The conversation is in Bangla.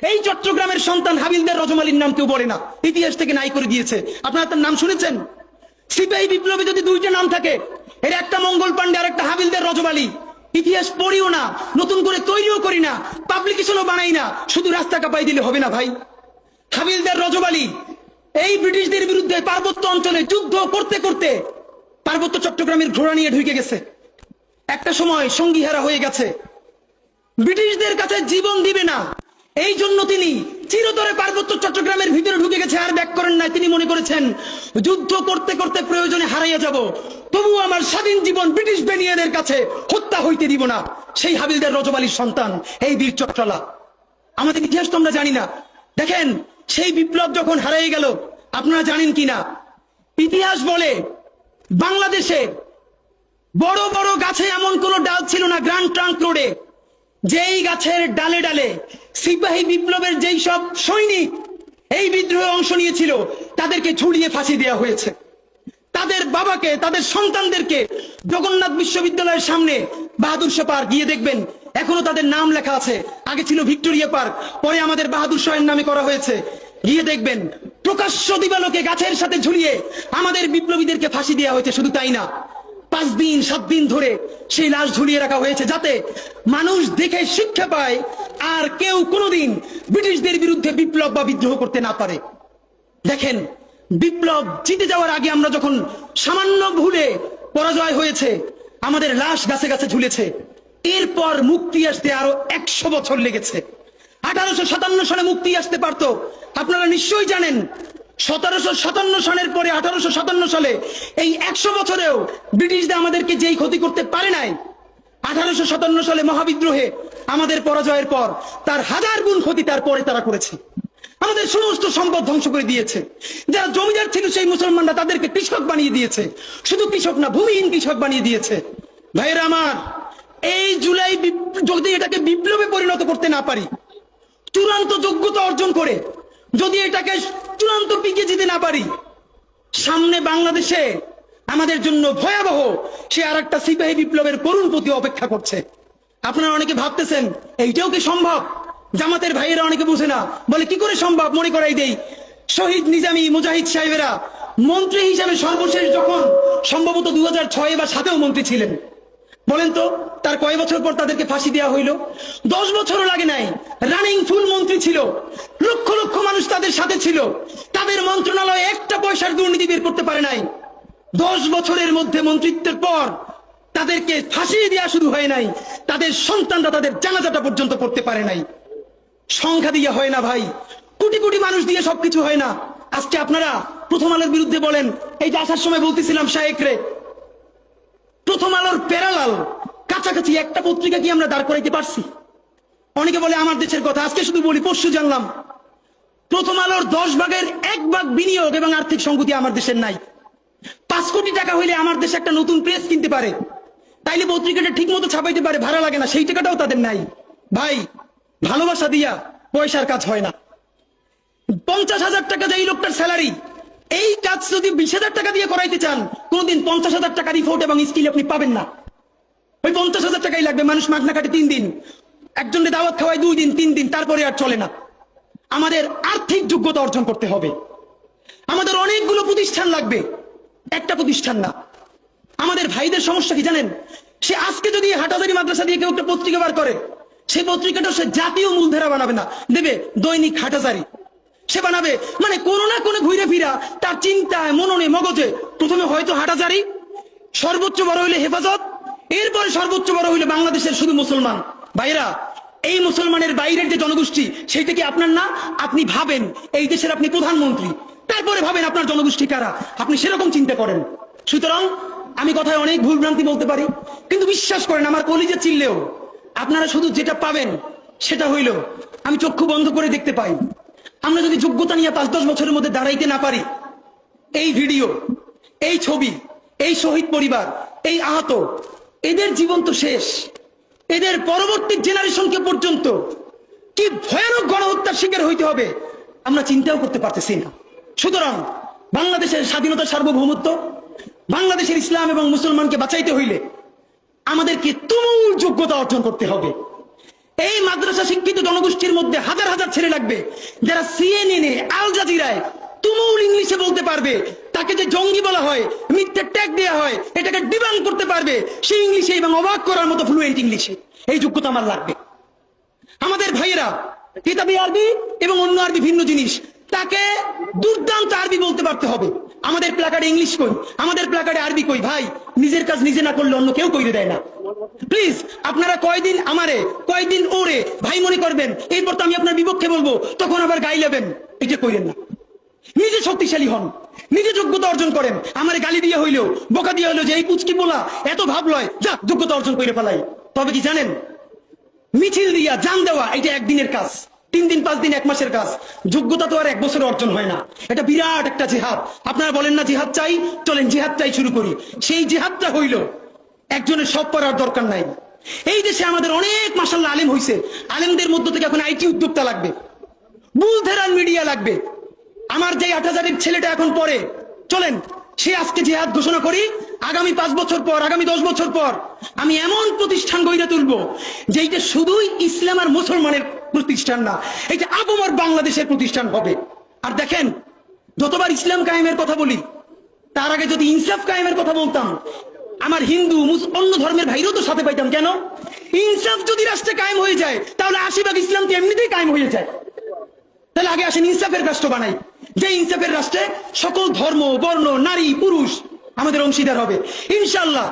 এই চট্টগ্রামের সন্তান হাবিলদার রজমালির নাম কেউ বলে না, ইতিহাস থেকে নাই করে দিয়েছে। আপনারা তার নাম শুনেছেন? সিপাহী বিপ্লবে যদি দুইটা নাম থাকে, এর একটা মঙ্গল পান্ডে আর একটা হাবিলদার রজমালি। ইতিহাস পড়িও না, নতুন করে তৈরিও করি না, পাবলিকেশনও বানাই না, শুধু রাস্তা কাঁপাই দিলে হবে না ভাই। হাবিলদার রজমালি এই ব্রিটিশদের বিরুদ্ধে পার্বত্য অঞ্চলে যুদ্ধ করতে করতে পার্বত্য চট্টগ্রামের ঘোড়া নিয়ে ঢুকে গেছে। একটা সময় সঙ্গীহারা হয়ে গেছে, ব্রিটিশদের কাছে জীবন দিবে না, এই জন্য তিনি চিরতরে পার্বত্য চট্টগ্রামের ভিতরে ঢুকে গেছে, আর ব্যাক করেন নাই। তিনি মনে করেছেন যুদ্ধ করতে করতে প্রয়োজনে হারাইয়া যাব, তবুও আমার স্বাধীন জীবন ব্রিটিশ বেনিয়াদের কাছে হত্যা হইতে দিব না। সেই হাবিলদার রজমালির সন্তান এই বীর চট্টলা। আমাদের ইতিহাস তো আমরা জানি না। দেখেন, সেই বিপ্লব যখন হারিয়ে গেল, আপনারা জানেন কিনা, ইতিহাস বলে বাংলাদেশে বড় বড় গাছে এমন কোন ডাল ছিল না গ্র্যান্ড ট্রাঙ্ক রোডে, যেই গাছের ডালে ডালে সিপাহী বিপ্লবের যেই সব সৈনিক এই বিদ্রোহে অংশ নিয়েছিল তাদেরকে ঝুলিয়ে ফাঁসি দেওয়া হয়েছে। তাদের বাবাকে, তাদের সন্তানদেরকে জগন্নাথ বিশ্ববিদ্যালয়ের সামনে বাহাদুর শাহ পার্ক গিয়ে দেখবেন, এখনো তাদের নাম লেখা আছে। আগে ছিল ভিক্টোরিয়া পার্ক, পরে আমাদের বাহাদুর শাহের নামে করা হয়েছে। গিয়ে দেখবেন প্রকাশ্য দিবালোকে গাছের সাথে ঝুলিয়ে আমাদের বিপ্লবীদেরকে ফাঁসি দেওয়া হয়েছে। শুধু তাই না, 5 দিন 7 দিন ধরে সেই লাশ ঝুলিয়ে রাখা হয়েছে, যাতে মানুষ দেখে শিক্ষা পায় আর কেউ কোনোদিন ব্রিটিশদের বিরুদ্ধে বিপ্লব বা বিদ্রোহ করতে না পারে। দেখেন, বিপ্লব জিতে যাওয়ার আগে আমরা যখন সামান্য ভুলে পরাজয় হয়েছে, আমাদের লাশ গাছে গাছে ঝুলেছে। এরপর মুক্তি আসতে আরো 100 বছর লেগেছে। 1857 সালে মুক্তি আসতে পারত। আপনারা নিশ্চয়ই জানেন 1757 সালের পরে 1857 সালে এই 100 বছরেও ব্রিটিশরা আমাদেরকে যেই ক্ষতি করতে পারে নাই, 1857 সালে মহাবিদ্রোহে আমাদের পরাজয়ের পর তার 1000 গুণ ক্ষতি তারপরে তারা করেছে। আমাদের সমস্ত সম্পদ ধ্বংস করে দিয়েছে। যারা জমিদার ছিল সেই মুসলমানরা তাদেরকে কৃষক বানিয়ে দিয়েছে। শুধু কৃষক না, ভূমিহীন কৃষক বানিয়ে দিয়েছে। ভাইয়েরা আমার, এই জুলাই যদি এটাকে বিপ্লবে পরিণত করতে না পারি, চূড়ান্ত যোগ্যতা অর্জন করে যদি এটাকে চূড়ান্ত পিকে যেতে না পারি, সামনে বাংলাদেশে আমাদের জন্য ভয়াবহ সে আর একটা সিপাহী বিপ্লবের করুণ প্রতি অপেক্ষা করছে। আপনারা অনেকে ভাবতেছেন এইটাও কি সম্ভব? জামাতের ভাইয়েরা অনেকে বুঝে না, বলে কি করে সম্ভব? মনে করাই দেই, শহীদ নিজামী মুজাহিদ সাহেবেরা মন্ত্রী হিসেবে সর্বশেষ যখন সম্ভবত 2006 বা 2007 মন্ত্রী ছিলেন, বলেন তো তার কয় বছর পর তাদেরকে ফাঁসি দেওয়া হইল? 10 বছরও লাগে নাই। রানিং ফুল মন্ত্রী ছিল, লক্ষ লক্ষ মানুষ তাদের সাথে ছিল, তাদের মন্ত্রণালয় একটা পয়সার দুর্নীতি বের করতে পারে নাই। 10 বছরের মধ্যে মন্ত্রিত্বের পর তাদেরকে ফাঁসি দেওয়া শুরু হয় নাই, তাদের সন্তানরা তাদের জানাজাটা পর্যন্ত পড়তে পারে নাই। সংখ্যা দিয়ে হয় না ভাই, কোটি কোটি মানুষ দিয়ে সবকিছু হয় না। আজকে আপনারা প্রথম আলোর বিরুদ্ধে বলেন, এই যে আসার সময় বলতেছিলাম শায়েকরে, প্রথম আলোর প্যারালাল কাছাকাছি একটা পত্রিকা কি আমরা দাঁড় করাইতে পারছি? অনেকে বলে আমার দেশের কথা, আজকে শুধু বলি, পরশু জানলাম প্রথম আলোর 10 ভাগের 1 ভাগ বিনিয়োগ এবং আর্থিক সংগতি আমার দেশের নাই। 5 কোটি টাকা হইলে আমার দেশে একটা নতুন প্রেস কিনতে পারে, তাইলে পত্রিকাটা ঠিক মতো ছাপাইতে পারে, ভাড়া লাগে না, সেই টাকাটাও তাদের নাই। ভাই, ভালোবাসা দিয়া পয়সার কাজ হয় না। 50,000 টাকা যে এই লোকটার স্যালারি, এই কাজ যদি 20,000 টাকা দিয়ে করাইতে চান, কোনদিন 50,000 টাকা রিপোর্ট এবং স্কিল আপনি পাবেন না। ওই 50,000 টাকাই লাগবে। মানুষ মাগনা কাটে 3 দিন, একজনের দাওয়াত খাওয়ায় 2 দিন 3 দিন, তারপরে আর চলে না। আমাদের আর্থিক যোগ্যতা অর্জন করতে হবে। আমাদের অনেকগুলো প্রতিষ্ঠান লাগবে, একটা প্রতিষ্ঠান না। আমাদের ভাইদের সমস্যা কি জানেন? সে আজকে যদি হাটাজারি মাদ্রাসা দিয়ে কেউ একটা পত্রিকা বার করে, সেই পত্রিকাটা সে জাতীয় মূলধারা বানাবে না, দেবে দৈনিক হাটাজারি। সে বানাবে মানে কোনো না কোনো ঘুরে ফিরা তার চিন্তায়, মননে, মগজে প্রথমে হয়তো হাটাজারি, সর্বোচ্চ বড় হইলে হেফাজত, এরপরে সর্বোচ্চ বড় হইলে বাংলাদেশের শুধু মুসলমান। ভাইরা, এই মুসলমানের বাইরের যে জনগোষ্ঠী, সেইটা কি আপনার না? আপনি ভাবেন এই দেশের আপনি প্রধানমন্ত্রী, তারপরে ভাবেন আপনার জনগোষ্ঠী কারা, আপনি সেরকম চিন্তা করেন। সুতরাং আমি কথায় অনেক ভুলভ্রান্তি বলতে পারি, কিন্তু বিশ্বাস করেন আমার কলিজে চিল্লেও আপনারা শুধু যেটা পাবেন সেটা হইল আমি চক্ষু বন্ধ করে দেখতে পাই। আমরা যদি যোগ্যতা নিয়ে 5-10 বছরের মধ্যে দাঁড়াইতে না পারি, এই ভিডিও, এই ছবি, এই শহীদ পরিবার, এই আহত, এদের জীবন তো শেষ। এদের পরবর্তী জেনারেশনকে পর্যন্ত কি ভয়ানক গণহত্যার শিকার হইতে হবে আমরা চিন্তাও করতে পারতেছি না। সুতরাং বাংলাদেশের স্বাধীনতা, সার্বভৌমত্ব, বাংলাদেশের ইসলাম এবং মুসলমানকে বাঁচাইতে হইলে আমাদেরকে তুমুল যোগ্যতা অর্জন করতে হবে। এই মাদ্রাসা শিক্ষিত জনগোষ্ঠীর মধ্যে হাজার হাজার ছেলে লাগবে যারা সিএনএন আল জাজিরায় তুমুল ইংলিশে বলতে পারবে, তাকে যে জঙ্গি বলা হয়, মিথ্যে ট্যাগ দেওয়া হয়, এটাকে ডিবাং করতে পারবে সেই ইংলিশে এবং অবাক করার মতো ফ্লুয়েন্ট ইংলিশে। এই যোগ্যতা আমার লাগবে। আমাদের ভাইয়েরা কিতাবি আরবি এবং অন্য আরবি ভিন্ন জিনিস, তাকে দুর্দান্ত আরবি বলতে পারতে হবে। আমাদের প্ল্যাকার্ডে ইংলিশ কই, আমাদের প্ল্যাকার্ডে আরবি কই। ভাই, নিজের কাজ নিজে না করলে অন্য কেউ কইরে দেয় না। প্লিজ আপনারা কয়দিন আমারে কয়দিন ওরে ভাই মনে করবেন, এরপর তো আমি আপনার বিপক্ষে বলবো, তখন আবার গাই লেবেন, এটা কইরেন না। নিজে শক্তিশালী হন, নিজে যোগ্যতা অর্জন করেন। আমার গালি দিয়ে হইলেও, বোকা দিয়ে হইলেও যে এই পুচকি বলা এত ভাব লয়, যা যোগ্যতা অর্জন করে ফেলাই। তবে কি জানেন, মিছিল দিয়া জান দেওয়া এটা একদিনের কাজ, 3 দিন 5 দিন 1 মাসের কাজ। যোগ্যতা তো আর 1 বছরে অর্জন হয় না। এটা বিরাট একটা জিহাদ। আপনারা বলেন না জিহাদ চাই, চলেন জিহাদ চাই শুরু করি। সেই জিহাদটা হইল একজনের সব পড়ার দরকার নাই। এই দেশে আমাদের অনেক মাশাআল্লাহ আলেম হইছে, আলেমদের মধ্য থেকে এখন আইটি উদ্যোক্তা লাগবে, বুলধেরান মিডিয়া লাগবে। আমার যে 8,000-এর ছেলেটা এখন পড়ে, চলেন সে আজকে জিহাদ ঘোষণা করি, আগামী 5 বছর পর, আগামী 10 বছর পর আমি এমন প্রতিষ্ঠান গড়ে তুলবো যে এটা শুধুই ইসলাম আর মুসলমানের প্রতিষ্ঠান না, এটা আবমর বাংলাদেশের প্রতিষ্ঠান হবে। আর দেখেন, যতবার ইসলাম কায়েমের কথা বলি, তার আগে যদি ইনসাফ কায়েমের কথা বলতাম, আমার হিন্দু অন্য ধর্মের ভাইরাও তো সাথে পাইতাম। কেন? ইনসাফ যদি রাষ্ট্রে কায়েম হয়ে যায়, তাহলে 80% ইসলাম তো এমনিতেই কায়েম হয়ে যায়। তাহলে আগে আসেন ইনসাফের রাষ্ট্র বানাই, যে ইনসাফের রাষ্ট্রে সকল ধর্ম, বর্ণ, নারী, পুরুষ আমাদের অংশীদার হবে ইনশাআল্লাহ।